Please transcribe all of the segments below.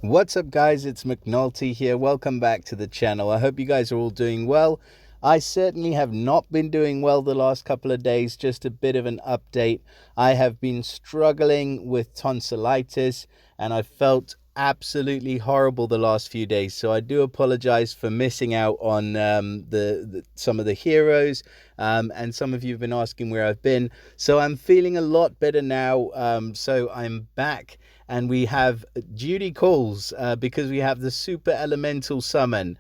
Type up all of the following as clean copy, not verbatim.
What's up, guys? It's McNulty here. Welcome back to the channel. I hope you guys are all doing well. I certainly have not been doing well the last couple of days. Just a bit of an update. I have been struggling with tonsillitis and I felt absolutely horrible the last few days. So I do apologize for missing out on some of the heroes. And some of you have been asking where I've been. So I'm feeling a lot better now. So I'm back and we have duty calls because we have the super elemental summon.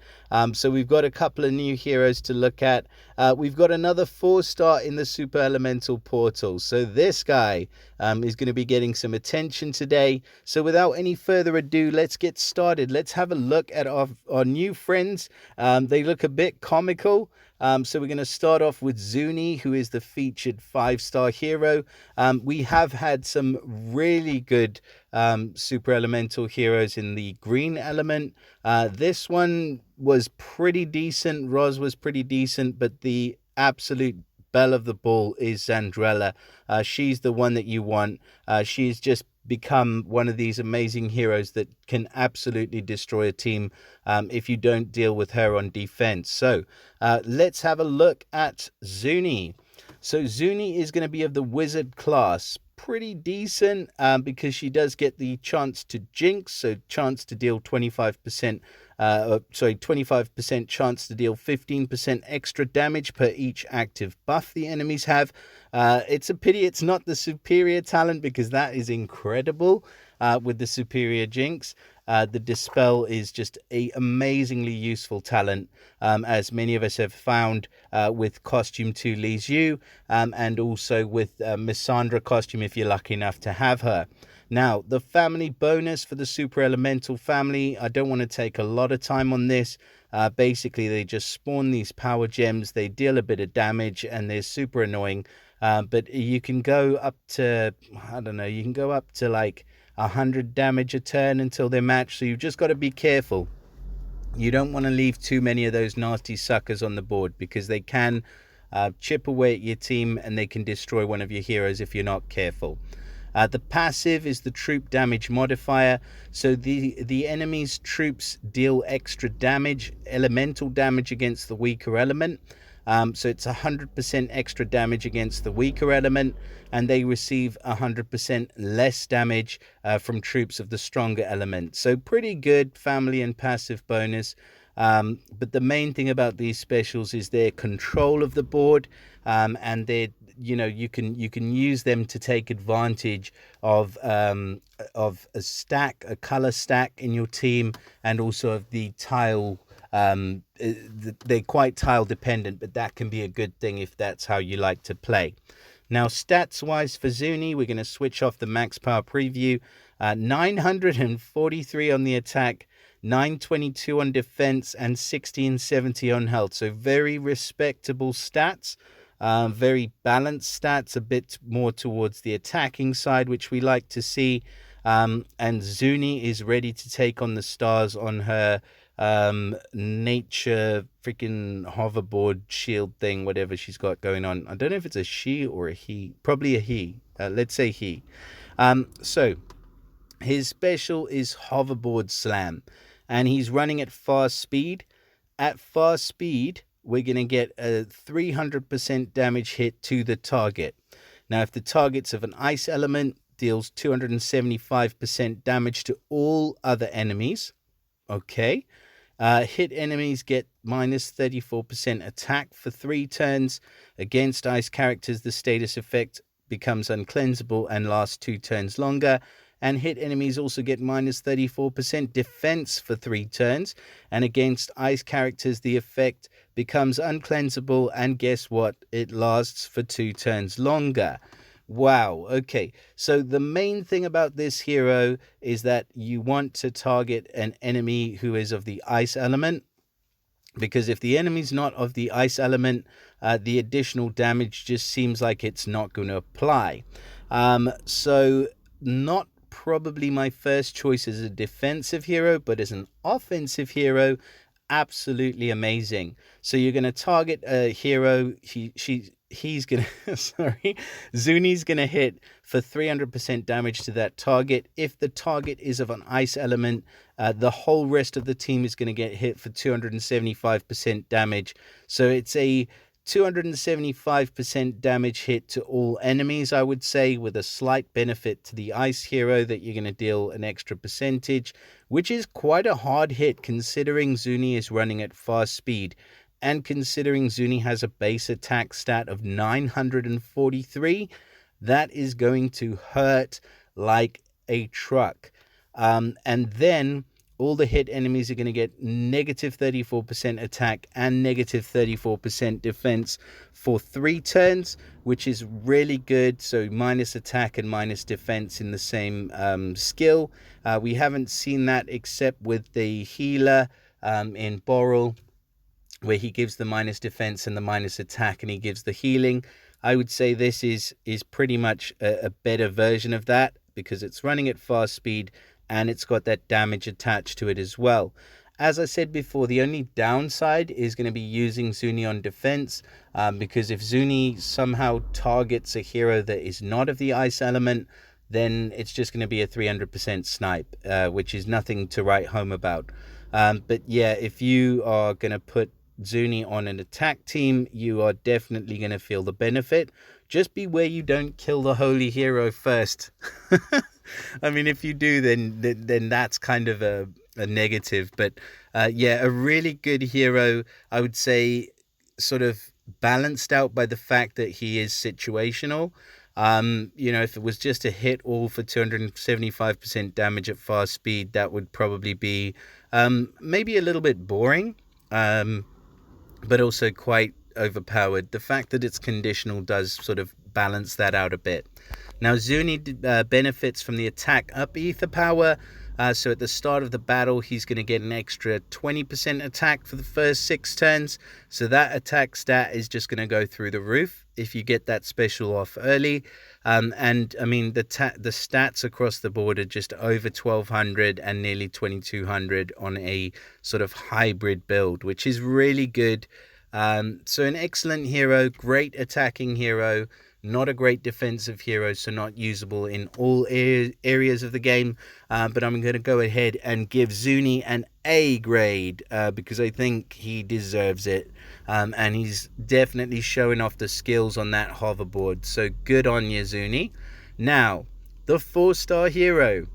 So we've got a couple of new heroes to look at. We've got another 4-star in the super elemental portal. So this guy is going to be getting some attention today. So without any further ado, let's get started. Let's have a look at our new friends. They look a bit comical. So we're going to start off with Zuni, who is the featured 5-star hero. We have had some really good super elemental heroes in the green element. This one was pretty decent. Roz was pretty decent, but the absolute belle of the ball is Zandrella. She's the one that you want. She's just become one of these amazing heroes that can absolutely destroy a team if you don't deal with her on defense. So let's have a look at Zuni. So Zuni is going to be of the wizard class. Pretty decent because she does get the chance to jinx, so chance to deal 25%, 25% chance to deal 15% extra damage per each active buff the enemies have. It's a pity it's not the superior talent because that is incredible with the superior jinx. The Dispel is just a amazingly useful talent, as many of us have found with Costume 2 Lee's You, and also with Miss Sandra costume if you're lucky enough to have her. Now, the family bonus for the Super Elemental family, I don't want to take a lot of time on this. Basically, they just spawn these power gems, they deal a bit of damage, and they're super annoying. But you can go up to, I don't know, you can go up to like 100 damage a turn until they're matched. So you've just got to be careful. You don't want to leave too many of those nasty suckers on the board because they can chip away at your team and they can destroy one of your heroes if you're not careful. The passive is the troop damage modifier. So the enemy's troops deal extra damage, elemental damage against the weaker element. So it's 100% extra damage against the weaker element, and they receive 100% less damage from troops of the stronger element. So pretty good family and passive bonus. But the main thing about these specials is their control of the board, and their, you can use them to take advantage of a color stack in your team, and also of the tile. They're quite tile dependent, but that can be a good thing if that's how you like to play. Now, stats wise for Zuni, we're going to switch off the max power preview. 943 on the attack, 922 on defense, and 1670 on health. So very respectable stats. Very balanced stats, a bit more towards the attacking side, which we like to see. And Zuni is ready to take on the stars on her nature freaking hoverboard shield thing, whatever she's got going on. I don't know if it's a she or a he. Probably a he. Let's say he. So his special is hoverboard slam, and he's running at fast speed. At fast speed, we're going to get a 300% damage hit to the target. Now, if the target's of an ice element, deals 275% damage to all other enemies. Okay. Hit enemies get minus 34% attack for 3 turns. Against ice characters, the status effect becomes uncleansable and lasts 2 turns longer. And hit enemies also get minus 34% defense for 3 turns. And against ice characters, the effect becomes uncleansable, and guess what? It lasts for 2 turns longer. Wow, okay. So the main thing about this hero is that you want to target an enemy who is of the ice element, because if the enemy's not of the ice element, the additional damage just seems like it's not going to apply. So not probably my first choice as a defensive hero, but as an offensive hero, absolutely amazing. So you're going to target a hero. She he's gonna sorry, Zuni's gonna hit for 300% damage to that target. If the target is of an ice element, the whole rest of the team is gonna get hit for 275% damage. So it's a 275% damage hit to all enemies, I would say, with a slight benefit to the ice hero that you're going to deal an extra percentage, which is quite a hard hit considering Zuni is running at fast speed. And considering Zuni has a base attack stat of 943, that is going to hurt like a truck. And then all the hit enemies are going to get negative 34% attack and negative 34% defense for 3 turns, which is really good. So minus attack and minus defense in the same skill. We haven't seen that except with the healer in Boral, where he gives the minus defense and the minus attack, and he gives the healing. I would say this is pretty much a better version of that, because it's running at fast speed and it's got that damage attached to it as well. As I said before, the only downside is going to be using Zuni on defense, because if Zuni somehow targets a hero that is not of the ice element, then it's just going to be a 300% snipe, which is nothing to write home about. But yeah, if you are going to put Zuni on an attack team, you are definitely going to feel the benefit. Just beware you don't kill the holy hero first. I mean, if you do, then that's kind of a negative. But yeah, a really good hero, I would say, sort of balanced out by the fact that he is situational. If it was just a hit all for 275% damage at fast speed, that would probably be maybe a little bit boring, but also quite overpowered. The fact that it's conditional does sort of balance that out a bit. Now, Zuni benefits from the attack up ether power. So at the start of the battle, he's going to get an extra 20% attack for the first 6 turns. So that attack stat is just going to go through the roof if you get that special off early. And I mean, the stats across the board are just over 1200 and nearly 2200 on a sort of hybrid build, which is really good. So an excellent hero, great attacking hero, not a great defensive hero, so not usable in all areas of the game. But I'm going to go ahead and give Zuni an A grade, because I think he deserves it. And he's definitely showing off the skills on that hoverboard. So good on you, Zuni. Now, the 4-star hero.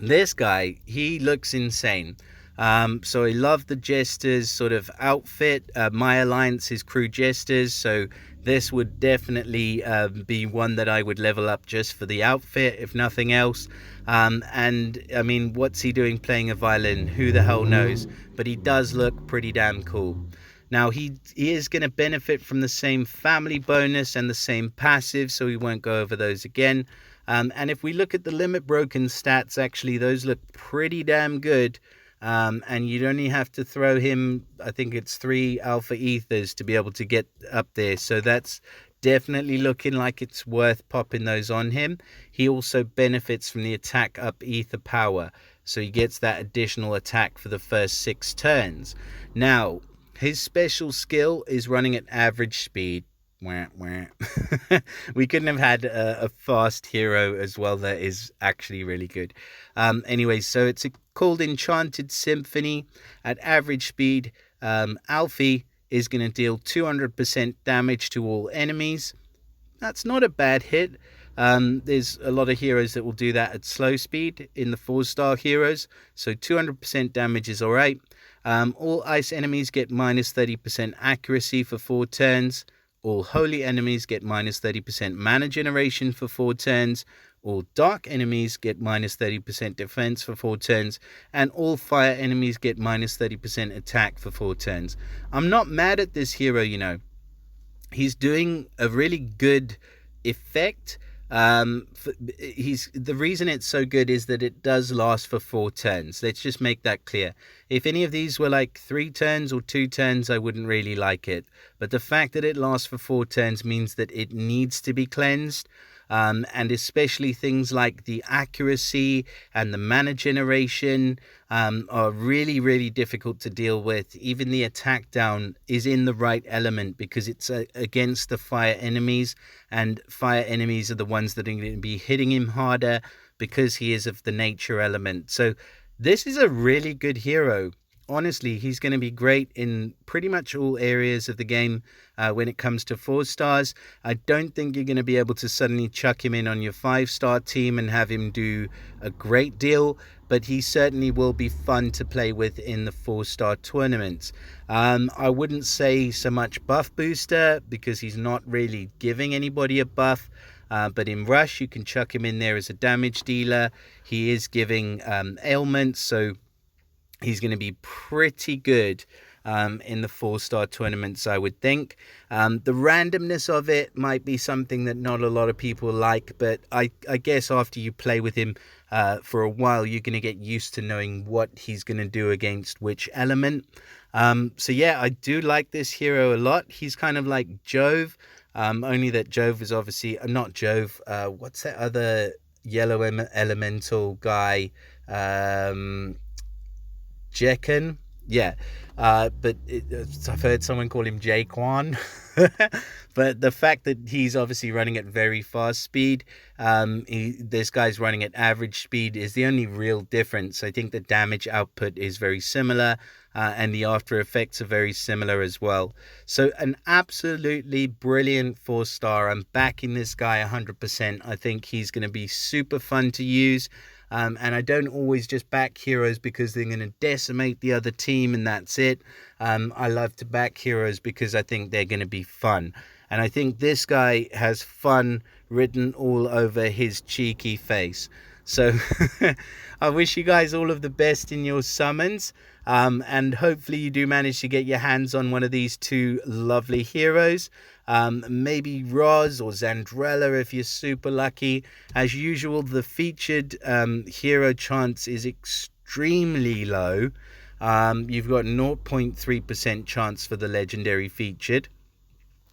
This guy, he looks insane. So I love the Jester's sort of outfit. My Alliance is crew Jesters, so this would definitely be one that I would level up just for the outfit, if nothing else. And I mean, what's he doing playing a violin? Who the hell knows? But he does look pretty damn cool. Now, he is going to benefit from the same family bonus and the same passive, so we won't go over those again. And if we look at the limit broken stats, actually, those look pretty damn good. And you'd only have to throw him, I think it's 3 alpha ethers to be able to get up there. So that's definitely looking like it's worth popping those on him. He also benefits from the attack up ether power. So he gets that additional attack for the first 6 turns. Now, his special skill is running at average speed. We couldn't have had a fast hero as well that is actually really good. Anyway, so it's called Enchanted Symphony. At average speed, Alfie is going to deal 200% damage to all enemies. That's not a bad hit. There's a lot of heroes that will do that at slow speed in the 4-star heroes, so 200% damage is alright. All ice enemies get minus 30% accuracy for 4 turns. All holy enemies get minus 30% mana generation for 4 turns. All dark enemies get minus 30% defense for 4 turns. And all fire enemies get minus 30% attack for 4 turns. I'm not mad at this hero, you know. He's doing a really good effect. The reason it's so good is that it does last for 4 turns. Let's just make that clear. If any of these were like 3 turns or 2 turns, I wouldn't really like it. But the fact that it lasts for 4 turns means that it needs to be cleansed. and especially things like the accuracy and the mana generation are really, really difficult to deal with. Even the attack down is in the right element because it's against the fire enemies, and fire enemies are the ones that are going to be hitting him harder because he is of the nature element. So this is a really good hero. Honestly, he's going to be great in pretty much all areas of the game when it comes to 4 stars. I don't think you're going to be able to suddenly chuck him in on your 5-star team and have him do a great deal, but he certainly will be fun to play with in the 4-star tournaments. I wouldn't say so much buff booster because he's not really giving anybody a buff. But in Rush, you can chuck him in there as a damage dealer. He is giving ailments, so he's going to be pretty good in the 4-star tournaments, I would think. The randomness of it might be something that not a lot of people like, but I guess after you play with him for a while, you're going to get used to knowing what he's going to do against which element. So yeah, I do like this hero a lot. He's kind of like Jove, only that Jove is obviously not Jove. What's that other yellow elemental guy? Jekken, yeah, but I've heard someone call him Jaquan. But the fact that he's obviously running at very fast speed, this guy's running at average speed is the only real difference. I think the damage output is very similar, and the after effects are very similar as well. So an absolutely brilliant 4-star. I'm backing this guy 100%. I think he's going to be super fun to use. And I don't always just back heroes because they're going to decimate the other team and that's it. I love to back heroes because I think they're going to be fun. And I think this guy has fun written all over his cheeky face. So I wish you guys all of the best in your summons. And hopefully you do manage to get your hands on one of these 2 lovely heroes. Maybe Roz or Zandrella if you're super lucky. As usual, the featured hero chance is extremely low. You've got 0.3% chance for the legendary featured.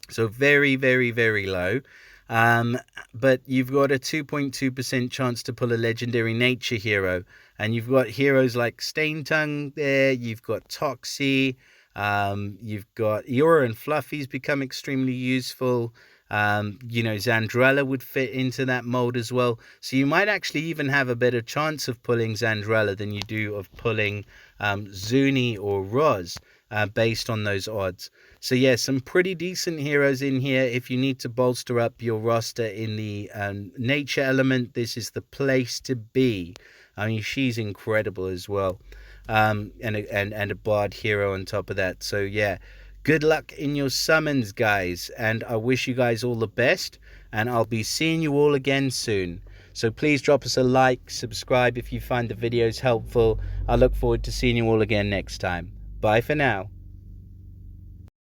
So very, very, very low. But you've got a 2.2% chance to pull a legendary nature hero. And you've got heroes like Staintongue there. You've got Toxie. You've got Eora and Fluffy's become extremely useful. Zandrella would fit into that mold as well. So you might actually even have a better chance of pulling Zandrella than you do of pulling Zuni or Roz based on those odds. So yeah, some pretty decent heroes in here. If you need to bolster up your roster in the nature element, this is the place to be. I mean, she's incredible as well. And a bard hero on top of that. So yeah, good luck in your summons, guys, and I wish you guys all the best, and I'll be seeing you all again soon. So please drop us a like, subscribe if you find the videos helpful. I look forward to seeing you all again next time. Bye for now.